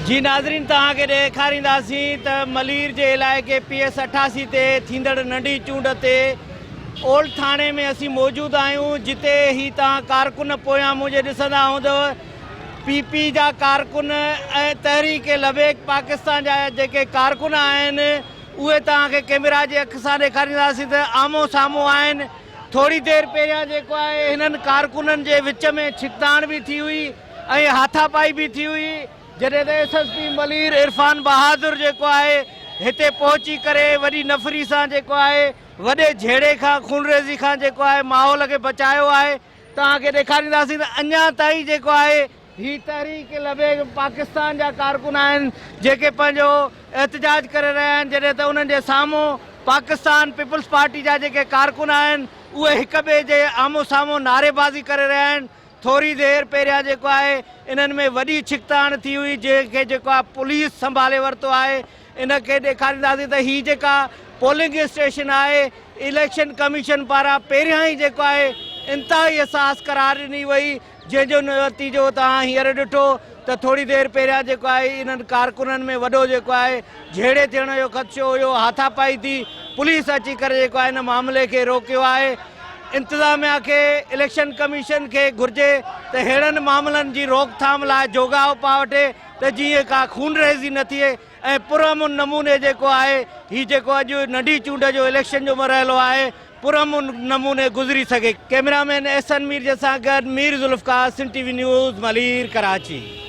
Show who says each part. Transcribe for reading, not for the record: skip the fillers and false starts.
Speaker 1: जी नाज़रीन, तव्हांखे ॾेखारींदासीं त मलीर जे इलाइक़े PS 88 ते थींदड़ नंढी चूंड ते ओल्ड थाणे में असीं मौजूदु आहियूं, जिते ही तव्हां कारकुन पोयां मुंहिंजे ॾिसंदा हूंदव। PP जा कारकुन ऐं तहरीक लबैक पाकिस्तान जा जेके कारकुन आहिनि उहे तव्हांखे कैमरा जे अख सां ॾेखारींदासीं त आमो साम्हूं आहिनि। थोरी देरि पहिरियां जेको आहे हिननि कारकुननि जे विच में छिकताण बि थी हुई ऐं हाथापाई बि थी हुई, जॾहिं त SSP मलीर इरफान बहादुर जेको आहे हिते पहुची करे वॾी नफ़री सां जेको आहे वॾे झेड़े खां खूनरेज़ी खां जेको आहे माहौल खे बचायो आहे। तव्हांखे ॾेखारींदासीं त अञा ताईं जेको आहे ही तहरीक लबैक पाकिस्तान जा कारकुन आहिनि जेके पंहिंजो एहतजाज करे रहिया आहिनि, जॾहिं त उन्हनि जे साम्हूं पाकिस्तान पीपल्स पार्टी जा जेके कारकुन आहिनि उहे हिक ॿिए जे आम्हूं साम्हूं नारेबाज़ी करे रहिया आहिनि। थोरी देरि पहिरियां जेको आहे इन्हनि में वॾी छिकताण थी हुई, जंहिंखे जेको आहे पुलिस संभाले वरितो आहे। इनखे ॾेखारींदासीं त हीअ जेका पोलिंग स्टेशन आहे इलेक्शन कमीशन पारां पहिरियां ई जेको आहे इंतिहाई असास करार ॾिनी वई, जंहिंजो नतीजो तव्हां हींअर ॾिठो त थोरी देरि पहिरियां जेको आहे इन्हनि कारकुननि में वॾो जेको आहे झेड़े थियण जो ख़दशो हुयो, हाथापाई थी। पुलिस अची करे जेको आहे हिन मामले खे रोकियो आहे। इंतिज़ामिया खे इलेक्शन कमीशन खे घुर्जे त अहिड़नि मामलनि जी रोकथाम लाइ जोगाव पा वठे त जीअं का खूनरेज़ी न थिए ऐं पुरअमन नमूने जेको आहे हीउ जेको अॼु नंढी चूंड जो इलेक्शन जो मरहलो आहे पुरअमन नमूने गुज़री सघे। कैमरामैन एहसन मीर जे सां गॾु मीर ज़ुल्फ़कार, सिंध TV न्यूज़, मलीर, कराची।